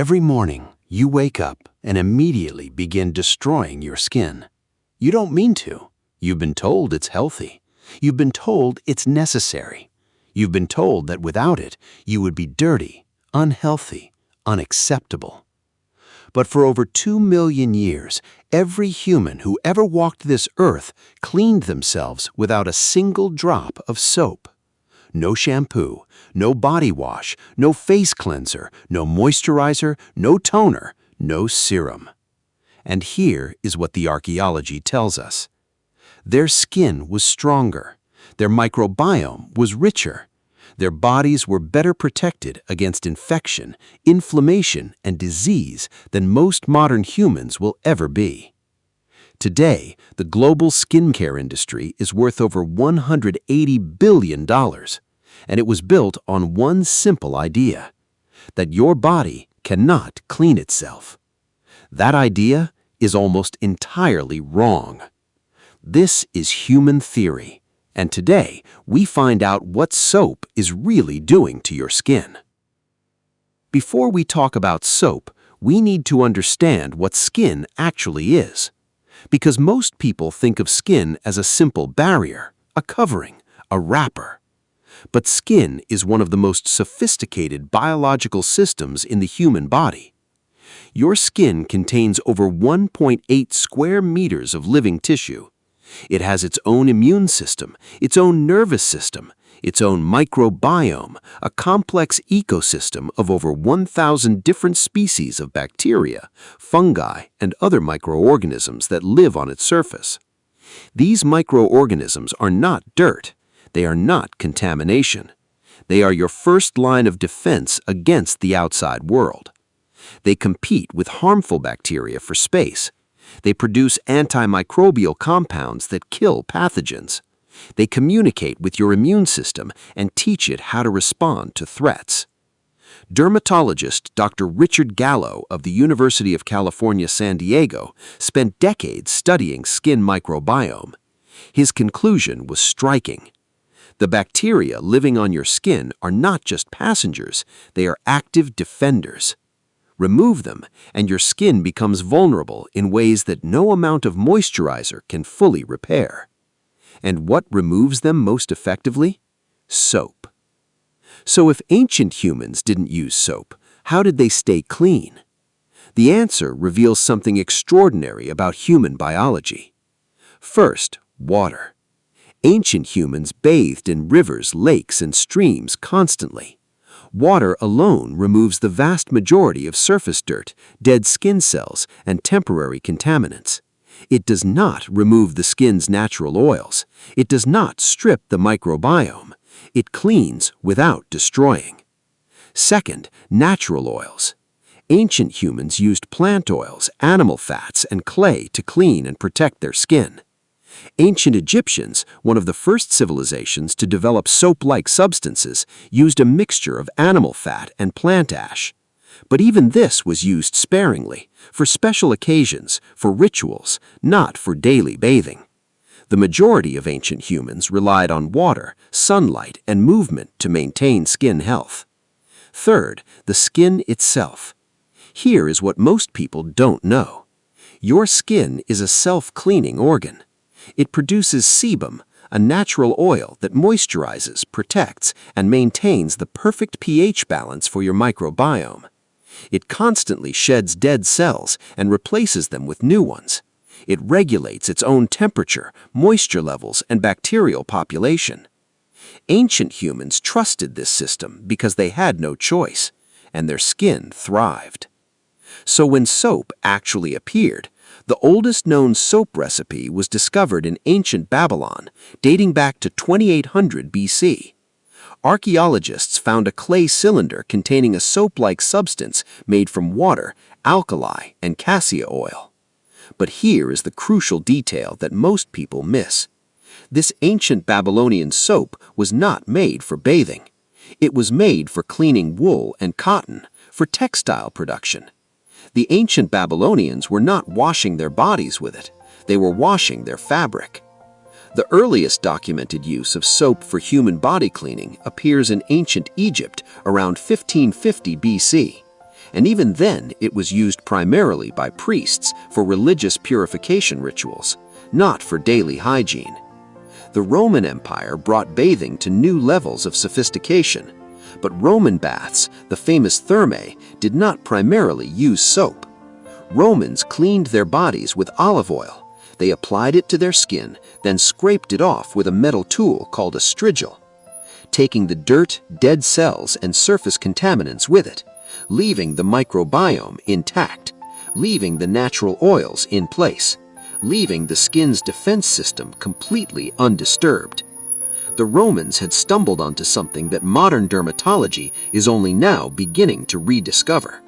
Every morning, you wake up and immediately begin destroying your skin. You don't mean to. You've been told it's healthy. You've been told it's necessary. You've been told that without it, you would be dirty, unhealthy, unacceptable. But for over 2 million years, every human who ever walked this earth cleaned themselves without a single drop of soap. No shampoo, no body wash, no face cleanser, no moisturizer, no toner, no serum. And here is what the archaeology tells us. Their skin was stronger. Their microbiome was richer. Their bodies were better protected against infection, inflammation, and disease than most modern humans will ever be. Today, the global skincare industry is worth over $180 billion, and it was built on one simple idea: that your body cannot clean itself. That idea is almost entirely wrong. This is human theory, and today we find out what soap is really doing to your skin. Before we talk about soap, we need to understand what skin actually is. Because most people think of skin as a simple barrier, a covering, a wrapper. But skin is one of the most sophisticated biological systems in the human body. Your skin contains over 1.8 square meters of living tissue. It has its own immune system, its own nervous system, its own microbiome, a complex ecosystem of over 1,000 different species of bacteria, fungi, and other microorganisms that live on its surface. These microorganisms are not dirt. They are not contamination. They are your first line of defense against the outside world. They compete with harmful bacteria for space. They produce antimicrobial compounds that kill pathogens. They communicate with your immune system and teach it how to respond to threats. Dermatologist Dr. Richard Gallo of the University of California, San Diego spent decades studying skin microbiome. His conclusion was striking. The bacteria living on your skin are not just passengers, they are active defenders. Remove them, and your skin becomes vulnerable in ways that no amount of moisturizer can fully repair. And what removes them most effectively? Soap. So if ancient humans didn't use soap, how did they stay clean? The answer reveals something extraordinary about human biology. First, water. Ancient humans bathed in rivers, lakes, and streams constantly. Water alone removes the vast majority of surface dirt, dead skin cells, and temporary contaminants. It does not remove the skin's natural oils. It does not strip the microbiome. It cleans without destroying. Second, natural oils. Ancient humans used plant oils, animal fats, and clay to clean and protect their skin. Ancient Egyptians, one of the first civilizations to develop soap-like substances, used a mixture of animal fat and plant ash. But even this was used sparingly, for special occasions, for rituals, not for daily bathing. The majority of ancient humans relied on water, sunlight, and movement to maintain skin health. Third, the skin itself. Here is what most people don't know. Your skin is a self-cleaning organ. It produces sebum, a natural oil that moisturizes, protects, and maintains the perfect pH balance for your microbiome. It constantly sheds dead cells and replaces them with new ones. It regulates its own temperature, moisture levels, and bacterial population. Ancient humans trusted this system because they had no choice, and their skin thrived. So when soap actually appeared, the oldest known soap recipe was discovered in ancient Babylon, dating back to 2800 BC. Archaeologists found a clay cylinder containing a soap-like substance made from water, alkali, and cassia oil. But here is the crucial detail that most people miss. This ancient Babylonian soap was not made for bathing. It was made for cleaning wool and cotton, for textile production. The ancient Babylonians were not washing their bodies with it. They were washing their fabric. The earliest documented use of soap for human body cleaning appears in ancient Egypt around 1550 BC. And even then, it was used primarily by priests for religious purification rituals, not for daily hygiene. The Roman Empire brought bathing to new levels of sophistication, but Roman baths, the famous thermae, did not primarily use soap. Romans cleaned their bodies with olive oil. They applied it to their skin, then scraped it off with a metal tool called a strigil, taking the dirt, dead cells, and surface contaminants with it, leaving the microbiome intact, leaving the natural oils in place, leaving the skin's defense system completely undisturbed. The Romans had stumbled onto something that modern dermatology is only now beginning to rediscover.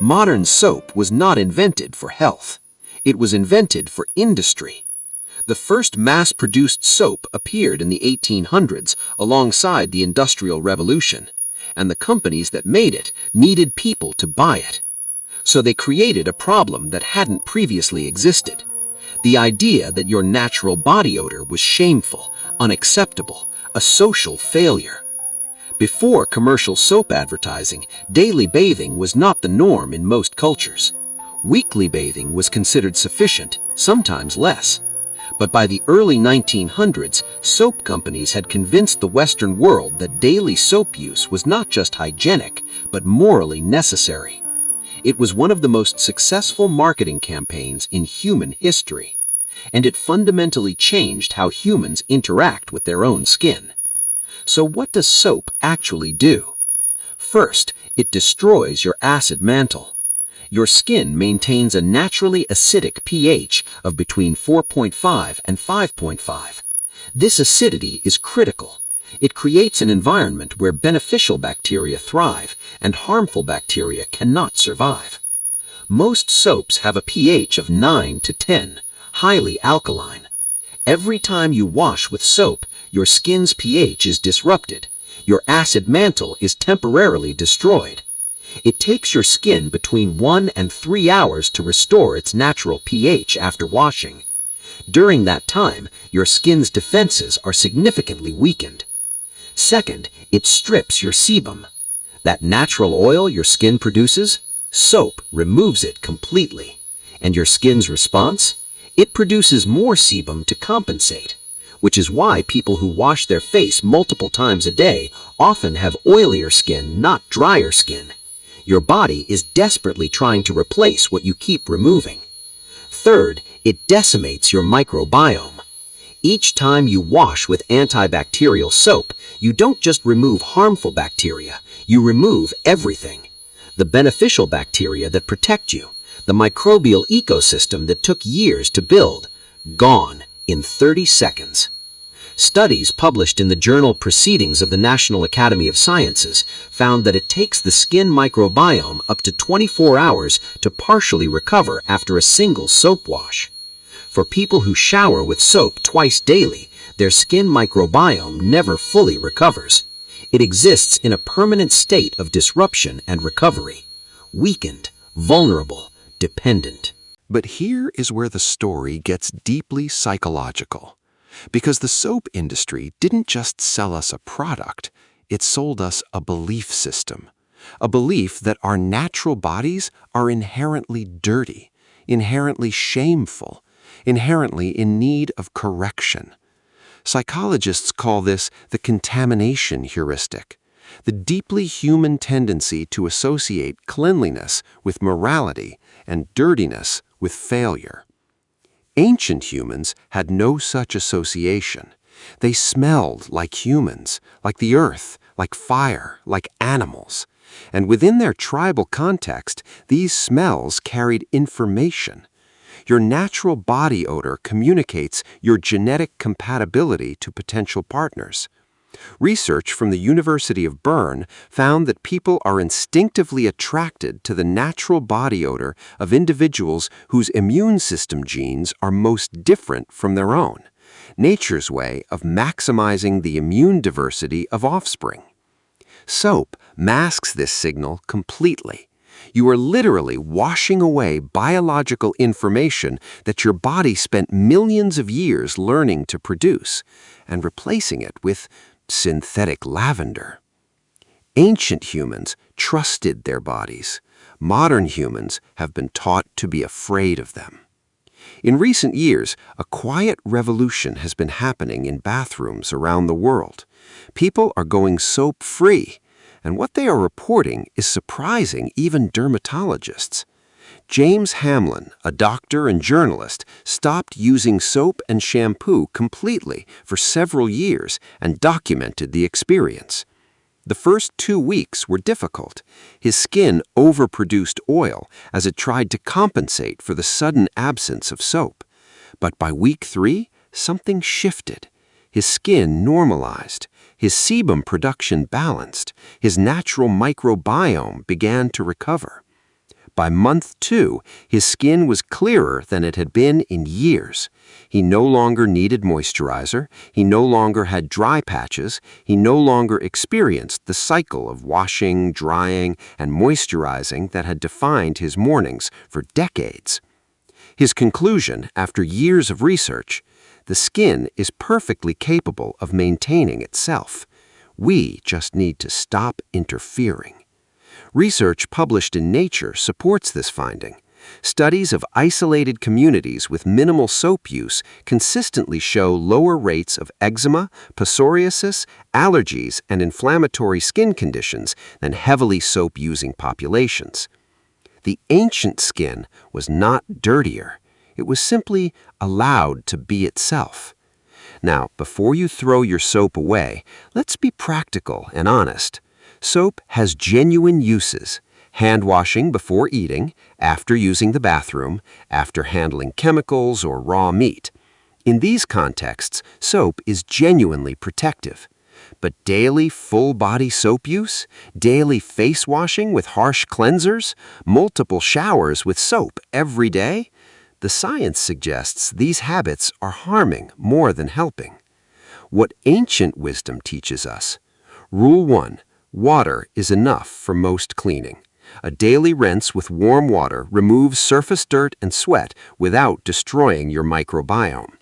Modern soap was not invented for health. It was invented for industry. The first mass-produced soap appeared in the 1800s alongside the Industrial Revolution, and the companies that made it needed people to buy it. So they created a problem that hadn't previously existed. The idea that your natural body odor was shameful, unacceptable, a social failure. Before commercial soap advertising, daily bathing was not the norm in most cultures. Weekly bathing was considered sufficient, sometimes less. But by the early 1900s, soap companies had convinced the Western world that daily soap use was not just hygienic, but morally necessary. It was one of the most successful marketing campaigns in human history, and it fundamentally changed how humans interact with their own skin. So what does soap actually do? First, it destroys your acid mantle. Your skin maintains a naturally acidic pH of between 4.5 and 5.5. This acidity is critical. It creates an environment where beneficial bacteria thrive and harmful bacteria cannot survive. Most soaps have a pH of 9 to 10, highly alkaline. Every time you wash with soap, your skin's pH is disrupted. Your acid mantle is temporarily destroyed. It takes your skin between 1 and 3 hours to restore its natural pH after washing. During that time, your skin's defenses are significantly weakened. Second, it strips your sebum. That natural oil your skin produces, soap removes it completely. And your skin's response? It produces more sebum to compensate, which is why people who wash their face multiple times a day often have oilier skin, not drier skin. Your body is desperately trying to replace what you keep removing. Third, it decimates your microbiome. Each time you wash with antibacterial soap, you don't just remove harmful bacteria, you remove everything. The beneficial bacteria that protect you, the microbial ecosystem that took years to build, gone in 30 seconds. Studies published in the journal Proceedings of the National Academy of Sciences found that it takes the skin microbiome up to 24 hours to partially recover after a single soap wash. For people who shower with soap twice daily, their skin microbiome never fully recovers. It exists in a permanent state of disruption and recovery, weakened, vulnerable, dependent. But here is where the story gets deeply psychological. Because the soap industry didn't just sell us a product, it sold us a belief system. A belief that our natural bodies are inherently dirty, inherently shameful, inherently in need of correction. Psychologists call this the contamination heuristic, the deeply human tendency to associate cleanliness with morality and dirtiness with failure. Ancient humans had no such association. They smelled like humans, like the earth, like fire, like animals. And within their tribal context, these smells carried information. Your natural body odor communicates your genetic compatibility to potential partners. Research from the University of Bern found that people are instinctively attracted to the natural body odor of individuals whose immune system genes are most different from their own, nature's way of maximizing the immune diversity of offspring. Soap masks this signal completely. You are literally washing away biological information that your body spent millions of years learning to produce and replacing it with synthetic lavender. Ancient humans trusted their bodies. Modern humans have been taught to be afraid of them. In recent years, a quiet revolution has been happening in bathrooms around the world. People are going soap-free, and what they are reporting is surprising even dermatologists. James Hamlin, a doctor and journalist, stopped using soap and shampoo completely for several years and documented the experience. The first 2 weeks were difficult. His skin overproduced oil as it tried to compensate for the sudden absence of soap. But by week 3, something shifted. His skin normalized. His sebum production balanced. His natural microbiome began to recover. By month 2, his skin was clearer than it had been in years. He no longer needed moisturizer. He no longer had dry patches. He no longer experienced the cycle of washing, drying, and moisturizing that had defined his mornings for decades. His conclusion, after years of research: the skin is perfectly capable of maintaining itself. We just need to stop interfering. Research published in Nature supports this finding. Studies of isolated communities with minimal soap use consistently show lower rates of eczema, psoriasis, allergies, and inflammatory skin conditions than heavily soap-using populations. The ancient skin was not dirtier. It was simply allowed to be itself. Now, before you throw your soap away, let's be practical and honest. Soap has genuine uses: hand washing before eating, after using the bathroom, after handling chemicals or raw meat. In these contexts, soap is genuinely protective. But daily full-body soap use, daily face washing with harsh cleansers, multiple showers with soap every day? The science suggests these habits are harming more than helping. What ancient wisdom teaches us: Rule 1. Water is enough for most cleaning. A daily rinse with warm water removes surface dirt and sweat without destroying your microbiome.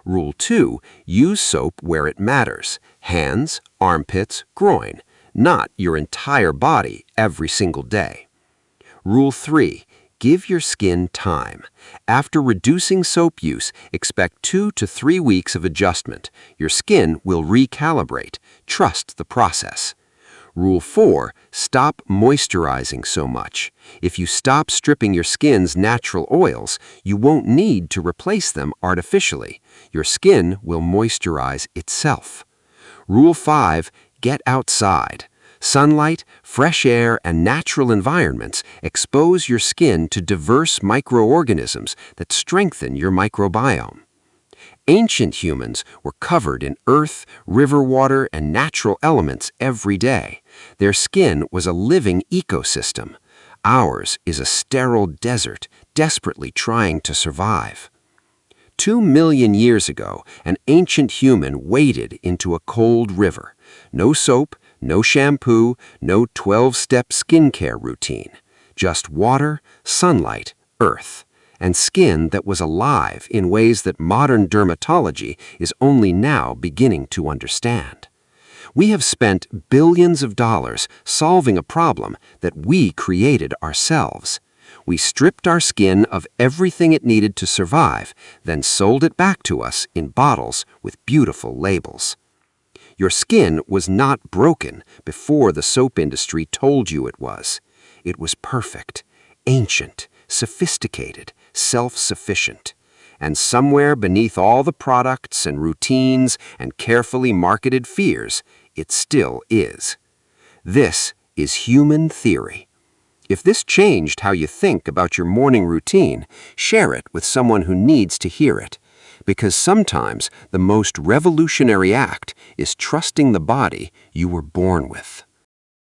Rule 2. Use soap where it matters: hands, armpits, groin, not your entire body every single day. Rule 3. Give your skin time. After reducing soap use, expect 2 to 3 weeks of adjustment. Your skin will recalibrate. Trust the process. Rule 4. Stop moisturizing so much. If you stop stripping your skin's natural oils, you won't need to replace them artificially. Your skin will moisturize itself. Rule 5. Get outside. Sunlight, fresh air, and natural environments expose your skin to diverse microorganisms that strengthen your microbiome. Ancient humans were covered in earth, river water, and natural elements every day. Their skin was a living ecosystem. Ours is a sterile desert, desperately trying to survive. 2 million years ago, an ancient human waded into a cold river. No soap, no shampoo, no 12-step skincare routine. Just water, sunlight, earth, and skin that was alive in ways that modern dermatology is only now beginning to understand. We have spent billions of dollars solving a problem that we created ourselves. We stripped our skin of everything it needed to survive, then sold it back to us in bottles with beautiful labels. Your skin was not broken before the soap industry told you it was. It was perfect, ancient, sophisticated, self-sufficient. And somewhere beneath all the products and routines and carefully marketed fears, it still is. This is human theory. If this changed how you think about your morning routine, share it with someone who needs to hear it. Because sometimes the most revolutionary act is trusting the body you were born with.